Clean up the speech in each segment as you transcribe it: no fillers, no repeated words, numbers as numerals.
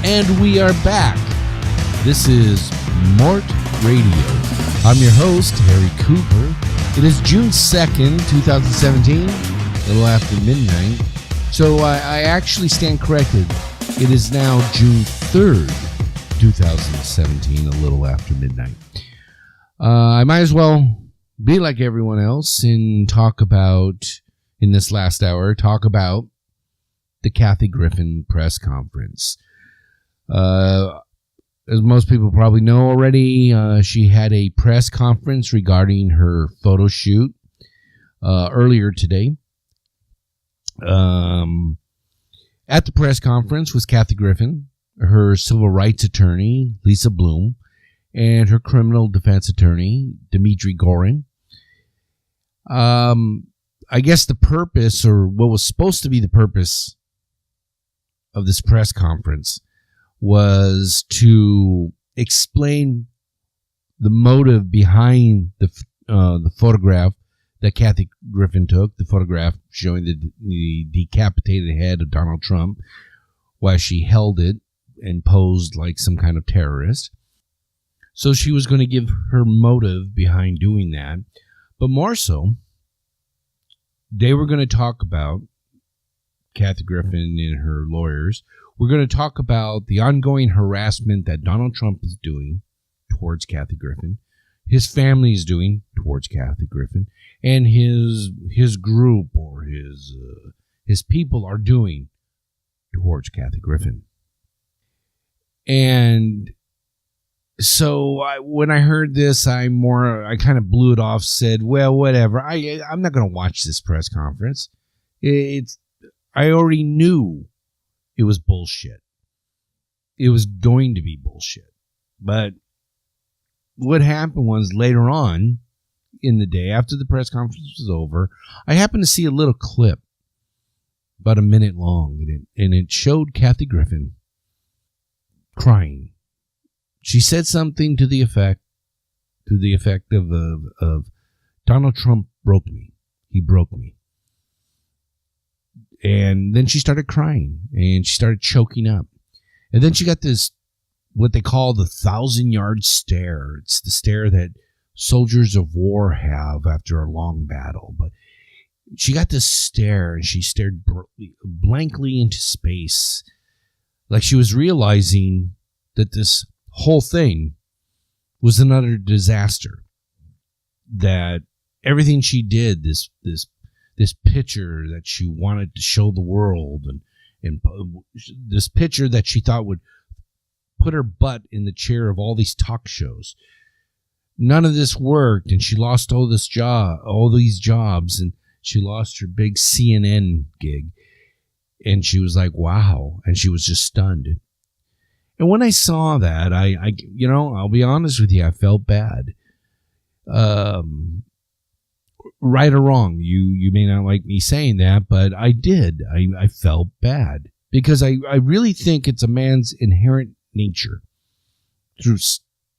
And we are back. This is MORTradio. I'm your host, Harry Cooper. It is June 2nd, 2017, a little after midnight. So I actually stand corrected. It is now June 3rd, 2017, a little after midnight. I might as well be like everyone else and talk about, in this last hour, talk about the Kathy Griffin press conference. As most people probably know already, she had a press conference regarding her photo shoot earlier today. At the press conference was Kathy Griffin, her civil rights attorney, Lisa Bloom, and her criminal defense attorney, Dimitri Gorin. I guess the purpose, or what was supposed to be the purpose of this press conference, was to explain the motive behind the photograph that Kathy Griffin took, the photograph showing the decapitated head of Donald Trump, while she held it and posed like some kind of terrorist. So she was going to give her motive behind doing that. But more so, they were going to talk about, Kathy Griffin and her lawyers, we're going to talk about the ongoing harassment that Donald Trump is doing towards Kathy Griffin, his family is doing towards Kathy Griffin, and his group or his people are doing towards Kathy Griffin. And so when I heard this, I kind of blew it off, said, well, whatever. I'm not going to watch this press conference. I already knew it was bullshit. It was going to be bullshit. But what happened was later on in the day, after the press conference was over, I happened to see a little clip, about a minute long, and it showed Kathy Griffin crying. She said something to the effect of Donald Trump broke me. He broke me. And then she started crying and she started choking up. And then she got this, what they call the 1,000-yard stare. It's the stare that soldiers of war have after a long battle. But she got this stare and she stared blankly into space, like she was realizing that this whole thing was another disaster. That everything she did, this picture that she wanted to show the world, and this picture that she thought would put her butt in the chair of all these talk shows, none of this worked, and she lost all these jobs, and she lost her big CNN gig, and she was like, wow, and she was just stunned. And when I saw that, I'll be honest with you, I felt bad. Right or wrong, you may not like me saying that, but I did. I felt bad because I really think it's a man's inherent nature, through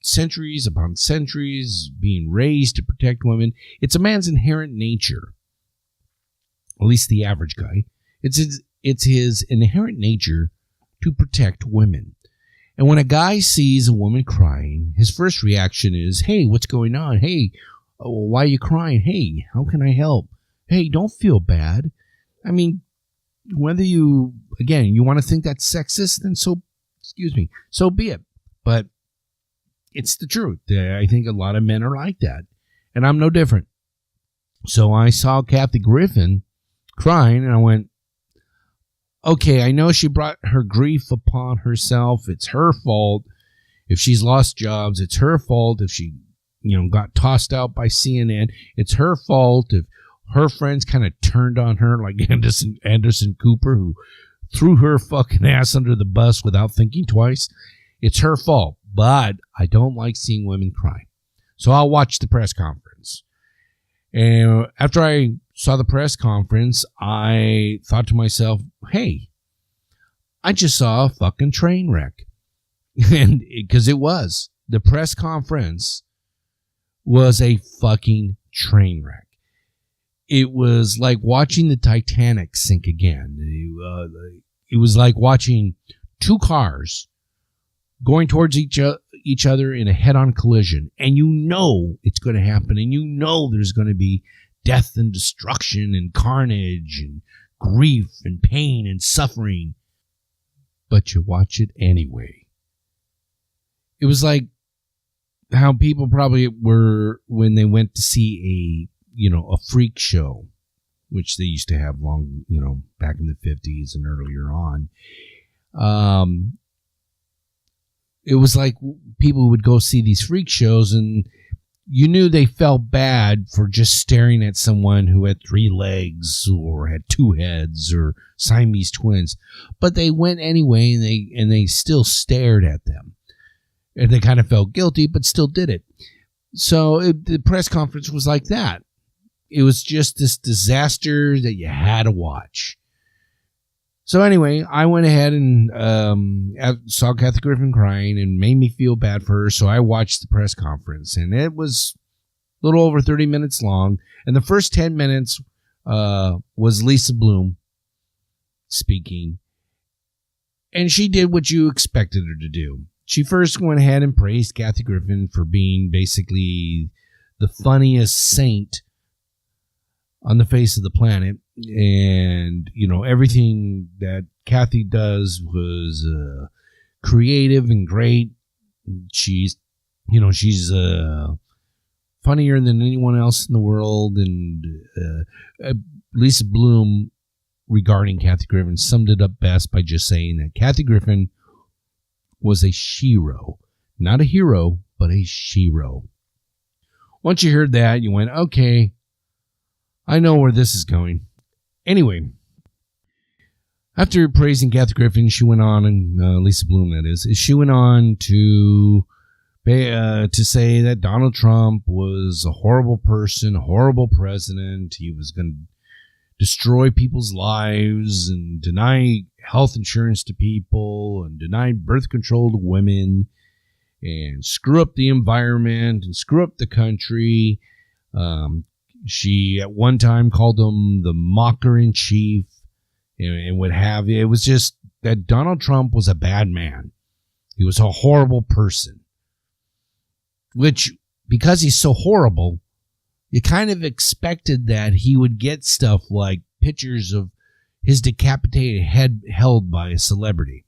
centuries upon centuries being raised to protect women. It's a man's inherent nature, at least the average guy. It's his inherent nature to protect women. And when a guy sees a woman crying, his first reaction is, hey, what's going on? Hey, why are you crying? Hey, how can I help? Hey, don't feel bad. I mean, whether you want to think that's sexist, then so be it. But it's the truth. I think a lot of men are like that. And I'm no different. So I saw Kathy Griffin crying and I went, okay, I know she brought her grief upon herself. It's her fault if she's lost jobs. It's her fault if she got tossed out by CNN. It's her fault if her friends kind of turned on her like Anderson Cooper, who threw her fucking ass under the bus without thinking twice. It's her fault. But I don't like seeing women cry. So I'll watch the press conference. And after I saw the press conference, I thought to myself, hey, I just saw a fucking train wreck. And because it was. The press conference was a fucking train wreck. It was like watching the Titanic sink again. It was like watching two cars going towards each other in a head-on collision, and you know it's going to happen, and you know there's going to be death and destruction and carnage and grief and pain and suffering, but you watch it anyway. It was like how people probably were when they went to see a freak show, which they used to have long, back in the 50s and earlier on. It was like people would go see these freak shows, and you knew they felt bad for just staring at someone who had 3 legs or had 2 heads or Siamese twins, but they went anyway, and they still stared at them, and they kind of felt guilty, but still did it. So the press conference was like that. It was just this disaster that you had to watch. So anyway, I went ahead and saw Kathy Griffin crying and made me feel bad for her. So I watched the press conference, and it was a little over 30 minutes long. And the first 10 minutes was Lisa Bloom speaking. And she did what you expected her to do. She first went ahead and praised Kathy Griffin for being basically the funniest saint on the face of the planet. And, everything that Kathy does was creative and great. She's funnier than anyone else in the world. And Lisa Bloom, regarding Kathy Griffin, summed it up best by just saying that Kathy Griffin was a shero. Not a hero, but a shero. Once you heard that, you went, okay, I know where this is going. Anyway, after praising Kathy Griffin, she went on, and Lisa Bloom, that is, she went on to say that Donald Trump was a horrible person, a horrible president. He was going to destroy people's lives and deny health insurance to people and deny birth control to women and screw up the environment and screw up the country. She at one time called him the mocker in chief and what have you. It was just that Donald Trump was a bad man. He was a horrible person, which, because he's so horrible, you kind of expected that he would get stuff like pictures of his decapitated head held by a celebrity.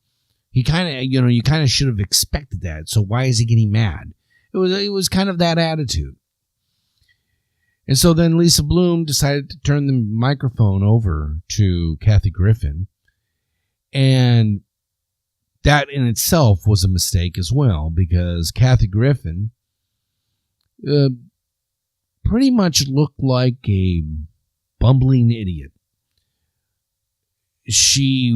He kind of, you kind of should have expected that. So why is he getting mad? It was kind of that attitude. And so then Lisa Bloom decided to turn the microphone over to Kathy Griffin. And that in itself was a mistake as well, because Kathy Griffin pretty much looked like a bumbling idiot. She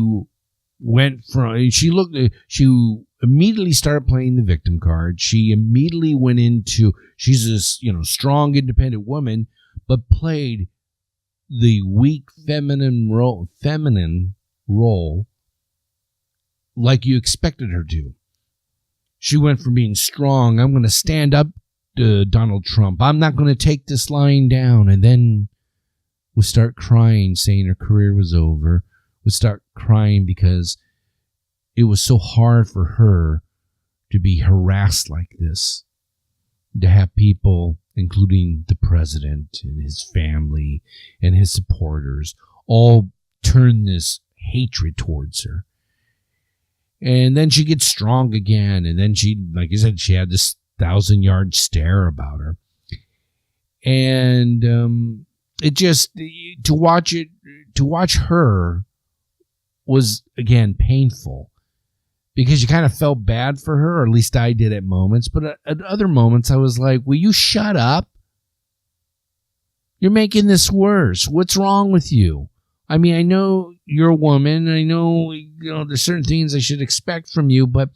immediately started playing the victim card. She immediately went into, she's this, strong, independent woman, but played the weak feminine role like you expected her to. She went from being strong, I'm going to stand up to Donald Trump, I'm not going to take this lying down, and then would start crying, saying her career was over, would start crying because it was so hard for her to be harassed like this, to have people, including the president and his family and his supporters, all turn this hatred towards her. And then she gets strong again, and then she, like I said, she had this 1,000-yard stare about her. And it just, to watch her was, again, painful. Because you kind of felt bad for her, or at least I did at moments. But at other moments, I was like, will you shut up? You're making this worse. What's wrong with you? I mean, I know you're a woman. I know, there's certain things I should expect from you. But,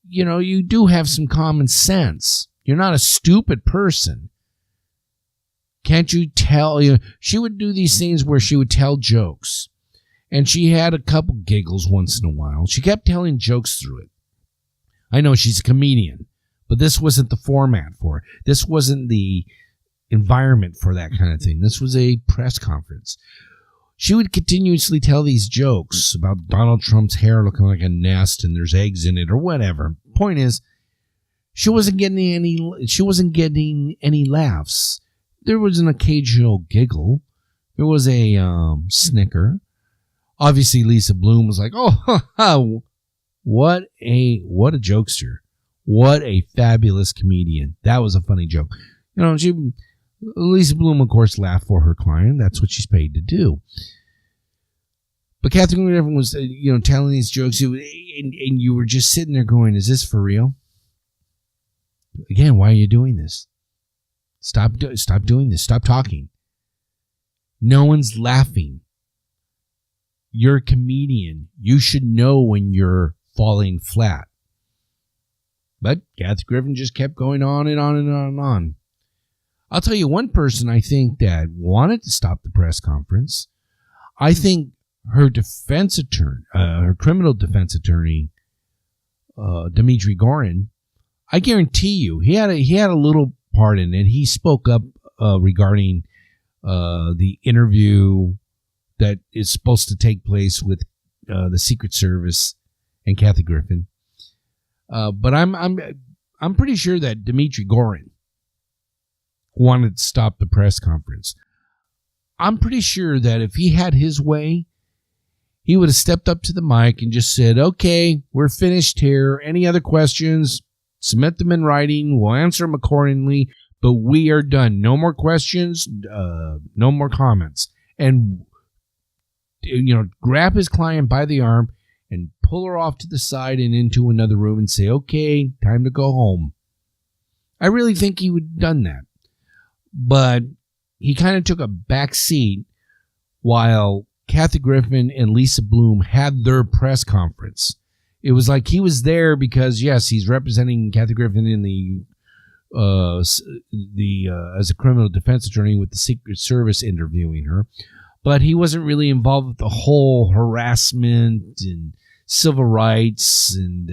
you do have some common sense. You're not a stupid person. Can't you tell? She would do these things where she would tell jokes. And she had a couple giggles once in a while. She kept telling jokes through it. I know she's a comedian, but this wasn't the format for it. This wasn't the environment for that kind of thing. This was a press conference. She would continuously tell these jokes about Donald Trump's hair looking like a nest and there's eggs in it or whatever. point is, she wasn't getting any laughs. There was an occasional giggle. There was a snicker. Obviously, Lisa Bloom was like, "Oh, what a jokester! What a fabulous comedian! That was a funny joke." Lisa Bloom, of course, laughed for her client. That's what she's paid to do. But Kathy Griffin was, telling these jokes, and you were just sitting there going, "Is this for real?" Again, why are you doing this? Stop doing this. Stop talking. No one's laughing. You're a comedian. You should know when you're falling flat. But Kathy Griffin just kept going on and on and on and on. I'll tell you one person I think that wanted to stop the press conference. I think her defense attorney, her criminal defense attorney, Dmitry Gorin, I guarantee you, he had a little part in it. He spoke up regarding the interview that is supposed to take place with the Secret Service and Kathy Griffin. But I'm pretty sure that Dmitry Gorin wanted to stop the press conference. I'm pretty sure that if he had his way, he would have stepped up to the mic and just said, "Okay, we're finished here. Any other questions? Submit them in writing. We'll answer them accordingly. But we are done. No more questions. No more comments." And grab his client by the arm and pull her off to the side and into another room and say, "Okay, time to go home." I really think he would have done that. But he kind of took a back seat while Kathy Griffin and Lisa Bloom had their press conference. It was like he was there because, yes, he's representing Kathy Griffin in as a criminal defense attorney with the Secret Service interviewing her, but he wasn't really involved with the whole harassment and civil rights and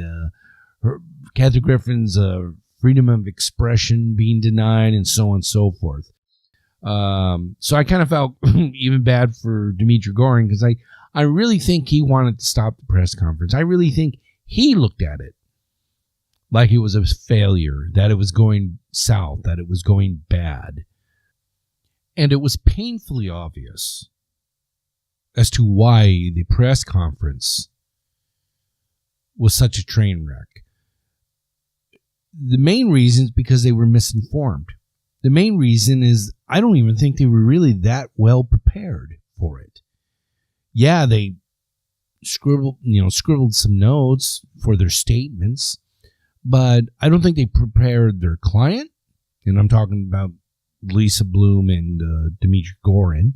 Kathy Griffin's freedom of expression being denied and so on and so forth. So I kind of felt even bad for Dmitry Gorin because I really think he wanted to stop the press conference. I really think he looked at it like it was a failure, that it was going south, that it was going bad. And it was painfully obvious as to why the press conference was such a train wreck. The main reason is because they were misinformed. The main reason is I don't even think they were really that well prepared for it. Yeah, they scribbled some notes for their statements, but I don't think they prepared their client, and I'm talking about Lisa Bloom and Dmitry Gorin.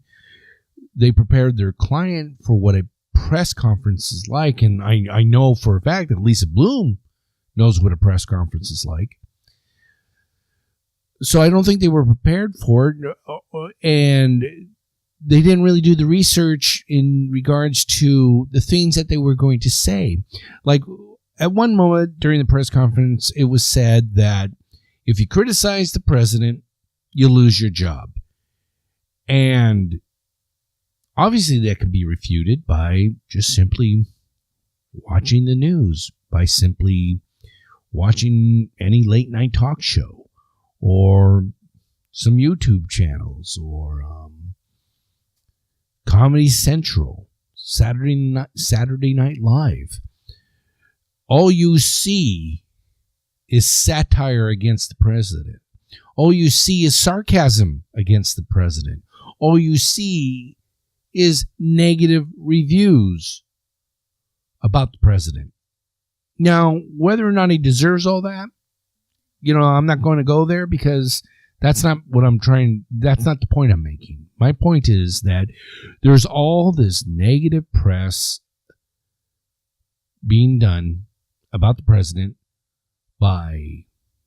They prepared their client for what a press conference is like, and I know for a fact that Lisa Bloom knows what a press conference is like. So I don't think they were prepared for it, and they didn't really do the research in regards to the things that they were going to say. Like, at one moment during the press conference, it was said that if you criticize the president, you lose your job. And obviously that could be refuted by just simply watching the news, by simply watching any late night talk show or some YouTube channels or Comedy Central, Saturday Night Live. All you see is satire against the president. All you see is sarcasm against the president. All you see is negative reviews about the president. Now, whether or not he deserves all that, I'm not going to go there because that's not that's not the point I'm making. My point is that there's all this negative press being done about the president by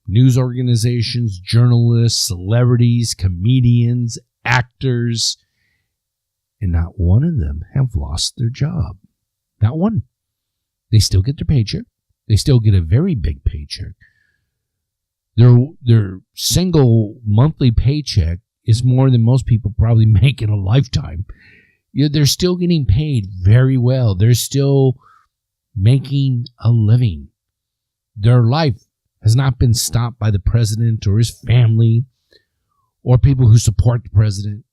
news organizations, journalists, celebrities, comedians, actors, and not one of them have lost their job. Not one. They still get their paycheck. They still get a very big paycheck. Their single monthly paycheck is more than most people probably make in a lifetime. They're still getting paid very well. They're still making a living. Their life has not been stopped by the president or his family or people who support the president.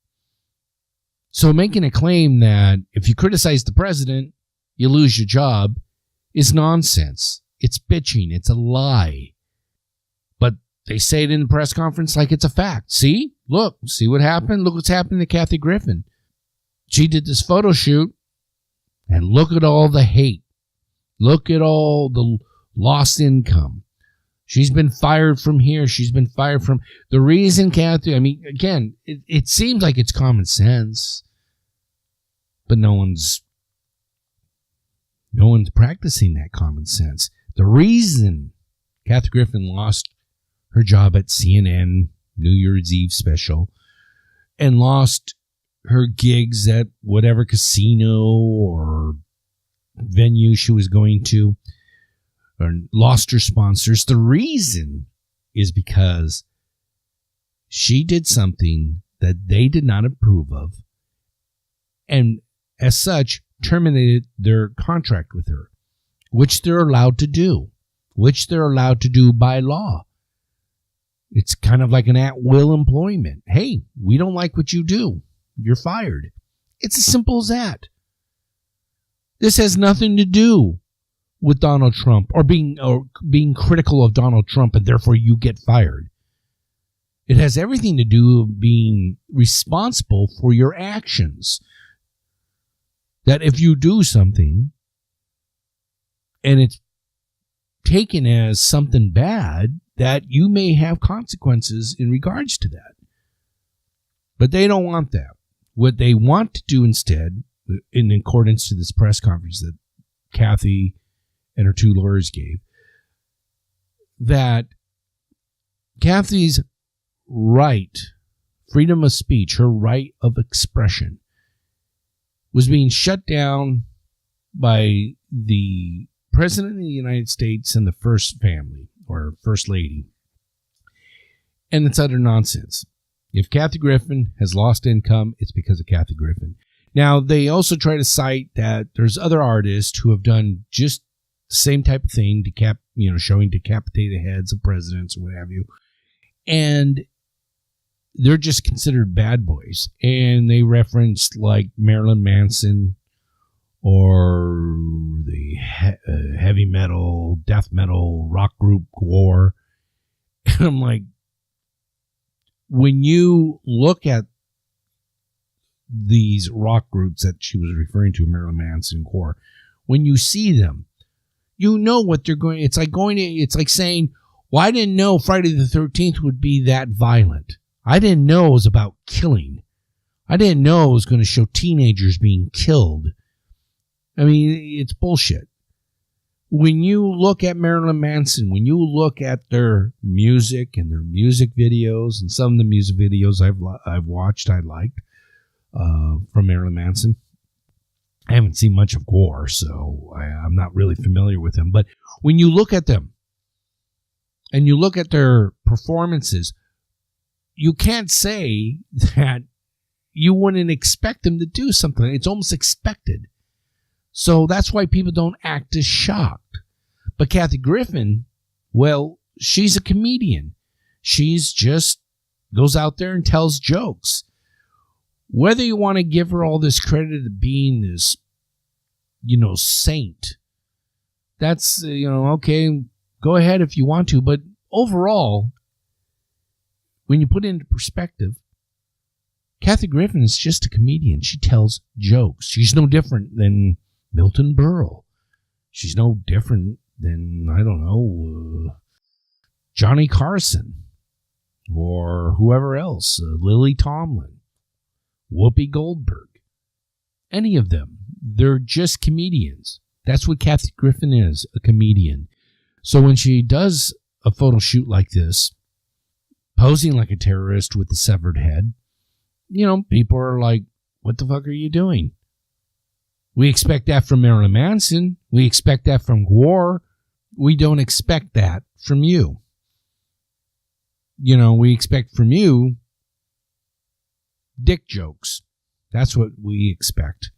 So making a claim that if you criticize the president, you lose your job is nonsense. It's bitching. It's a lie. But they say it in the press conference like it's a fact. See? Look. See what happened? Look what's happening to Kathy Griffin. She did this photo shoot, and look at all the hate. Look at all the lost income. She's been fired from here. She's been fired from... The reason, Kathy... I mean, again, it seems like it's common sense, but no one's practicing that common sense. The reason Kathy Griffin lost her job at CNN New Year's Eve special and lost her gigs at whatever casino or venue she was going to, or lost her sponsors, the reason is because she did something that they did not approve of, and as such terminated their contract with her, which they're allowed to do, by law. It's kind of like an at-will employment. Hey, we don't like what you do. You're fired. It's as simple as that. This has nothing to do with Donald Trump or being critical of Donald Trump and therefore you get fired. It has everything to do with being responsible for your actions. That if you do something and it's taken as something bad, that you may have consequences in regards to that. But they don't want that. What they want to do instead, in accordance to this press conference that Kathy and her two lawyers gave, that Kathy's right, freedom of speech, her right of expression, was being shut down by the President of the United States and the First Family, or First Lady. And it's utter nonsense. If Kathy Griffin has lost income, it's because of Kathy Griffin. Now, they also try to cite that there's other artists who have done just the same type of thing, showing decapitated heads of presidents or what have you. And they're just considered bad boys. And they referenced like Marilyn Manson or the heavy metal, death metal rock group War. And I'm like, when you look at these rock groups that she was referring to, Marilyn Manson, Gore, when you see them, you know what they're going. It's like saying, well, I didn't know Friday the 13th would be that violent. I didn't know it was about killing. I didn't know it was going to show teenagers being killed. I mean, it's bullshit. When you look at Marilyn Manson, when you look at their music and their music videos, and some of the music videos I've watched, I liked from Marilyn Manson. I haven't seen much of Gore, so I'm not really familiar with him. But when you look at them and you look at their performances, you can't say that you wouldn't expect them to do something. It's almost expected. So that's why people don't act as shocked. But Kathy Griffin, well, she's a comedian. She's just goes out there and tells jokes. Whether you want to give her all this credit of being this, saint, that's, okay, go ahead if you want to. But overall, when you put it into perspective, Kathy Griffin is just a comedian. She tells jokes. She's no different than Milton Berle. She's no different than, I don't know, Johnny Carson or whoever else, Lily Tomlin, Whoopi Goldberg, any of them. They're just comedians. That's what Kathy Griffin is, a comedian. So when she does a photo shoot like this, posing like a terrorist with a severed head, people are like, what the fuck are you doing? We expect that from Marilyn Manson. We expect that from Gore. We don't expect that from you. We expect from you dick jokes. That's what we expect.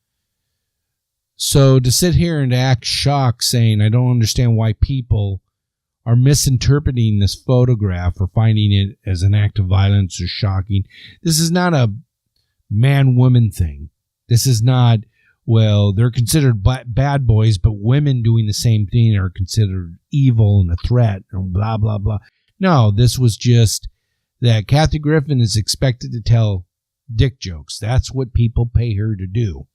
So to sit here and act shocked saying, I don't understand why people are misinterpreting this photograph or finding it as an act of violence or shocking. This is not a man-woman thing. This is not, well, they're considered bad boys, but women doing the same thing are considered evil and a threat and blah, blah, blah. No, this was just that Kathy Griffin is expected to tell dick jokes. That's what people pay her to do.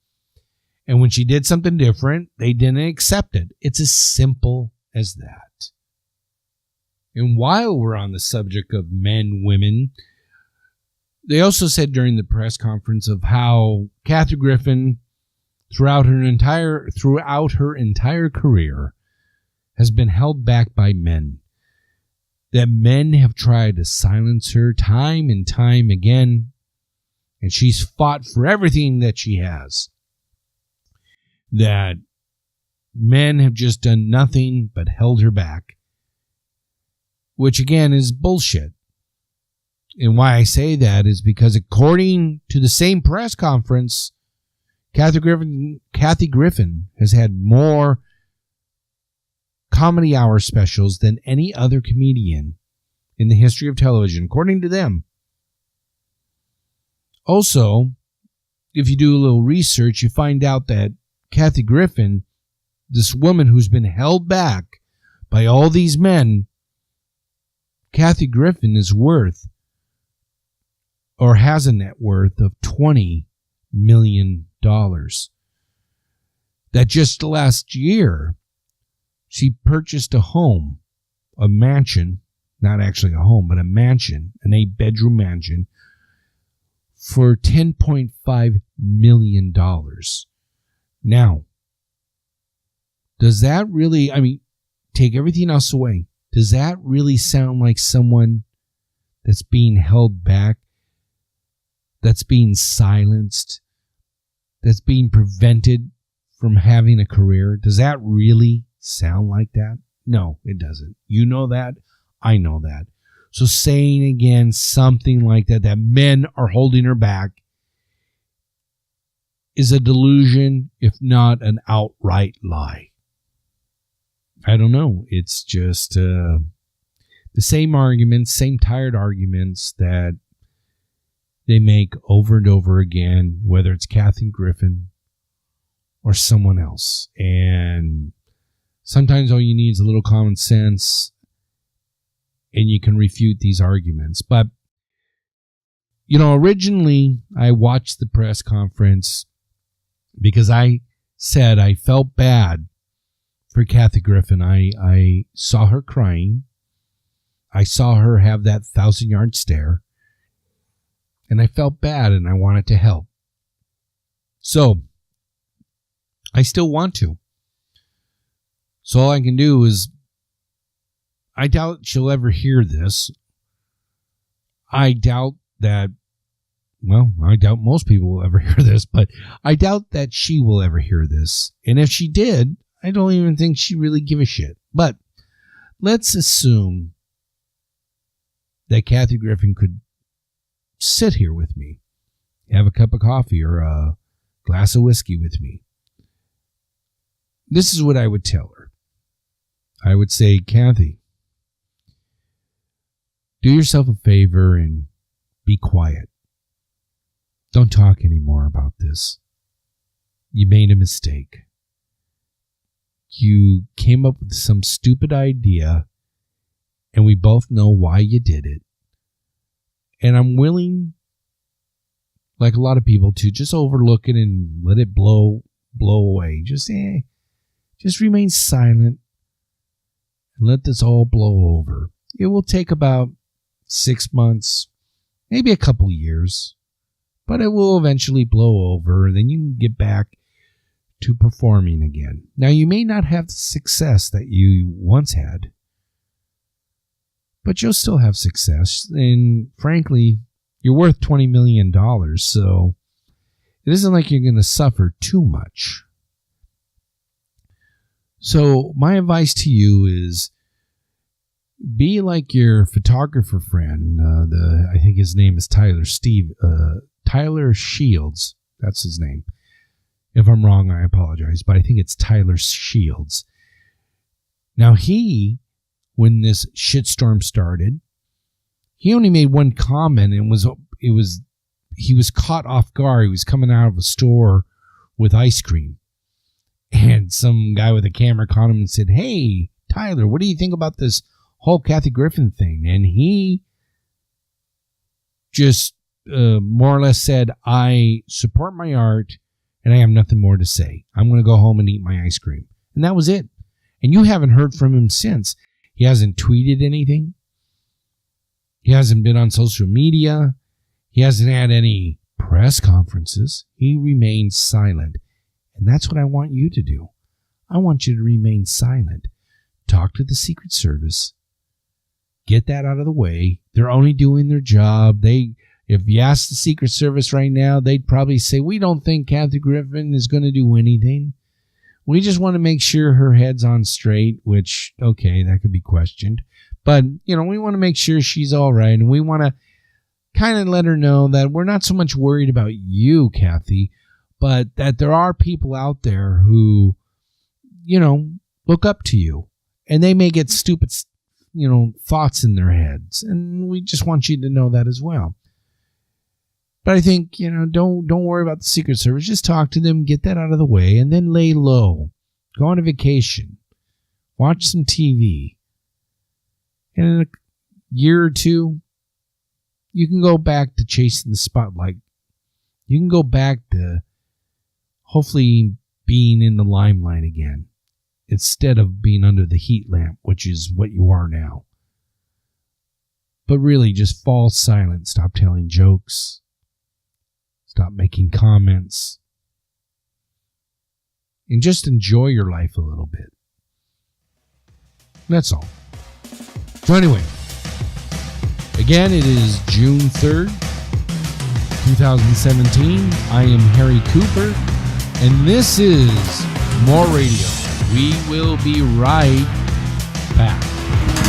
And when she did something different, they didn't accept it. It's as simple as that. And while we're on the subject of men, women, they also said during the press conference of how Kathy Griffin, throughout her entire career, has been held back by men. That men have tried to silence her time and time again, and she's fought for everything that she has. That men have just done nothing but held her back, which again is bullshit. And why I say that is because according to the same press conference, Kathy Griffin has had more comedy hour specials than any other comedian in the history of television, according to them. Also, if you do a little research, you find out that Kathy Griffin, this woman who's been held back by all these men, Kathy Griffin is worth, or has a net worth of $20 million. That just last year, she purchased a home, a mansion, not actually a home, but a mansion, an 8-bedroom mansion, for $10.5 million. Now, does that really, take everything else away, does that really sound like someone that's being held back, that's being silenced, that's being prevented from having a career? Does that really sound like that? No, it doesn't. You know that. I know that. So saying again something like that, that men are holding her back, is a delusion, if not an outright lie. I don't know. It's just the same arguments, same tired arguments that they make over and over again, whether it's Kathy Griffin or someone else. And sometimes all you need is a little common sense, and you can refute these arguments. But, originally I watched the press conference because I said I felt bad for Kathy Griffin. I saw her crying. I saw her have that 1,000-yard stare. And I felt bad and I wanted to help. So, I still want to. So all I can do is, I doubt she'll ever hear this. I doubt most people will ever hear this, but I doubt that she will ever hear this. And if she did, I don't even think she really give a shit. But let's assume that Kathy Griffin could sit here with me, have a cup of coffee or a glass of whiskey with me. This is what I would tell her. I would say, Kathy, do yourself a favor and be quiet. Don't talk anymore about this. You made a mistake. You came up with some stupid idea, and we both know why you did it. And I'm willing, like a lot of people, to just overlook it and let it blow away. Just remain silent and let this all blow over. It will take about 6 months, maybe a couple years, but it will eventually blow over. Then you can get back to performing again. Now, you may not have the success that you once had, but you'll still have success. And frankly, you're worth $20 million, so it isn't like you're going to suffer too much. So my advice to you is, be like your photographer friend. I think his name is Tyler Shields. That's his name. If I'm wrong, I apologize, but I think it's Tyler Shields. Now, he when this shitstorm started. He only made one comment, and he was caught off guard. He was coming out of a store with ice cream, and some guy with a camera caught him and said, "Hey, Tyler, what do you think about this whole Kathy Griffin thing?" And he just more or less said, "I support my art, and I have nothing more to say. I'm going to go home and eat my ice cream." And that was it. And you haven't heard from him since. He hasn't tweeted anything. He hasn't been on social media. He hasn't had any press conferences. He remains silent. And that's what I want you to do. I want you to remain silent. Talk to the Secret Service. Get that out of the way. They're only doing their job. If you ask the Secret Service right now, they'd probably say, "We don't think Kathy Griffin is going to do anything. We just want to make sure her head's on straight," which, okay, that could be questioned. But, we want to make sure she's all right. And we want to kind of let her know that we're not so much worried about you, Kathy, but that there are people out there who, look up to you. And they may get stupid, thoughts in their heads. And we just want you to know that as well. But I think, don't worry about the Secret Service. Just talk to them, get that out of the way, and then lay low. Go on a vacation. Watch some TV. And in a year or two, you can go back to chasing the spotlight. You can go back to hopefully being in the limelight again, instead of being under the heat lamp, which is what you are now. But really, just fall silent. Stop telling jokes. Stop making comments. And just enjoy your life a little bit. That's all. So anyway, again, it is June 3rd, 2017. I am Harry Cooper, and this is More Radio. We will be right back.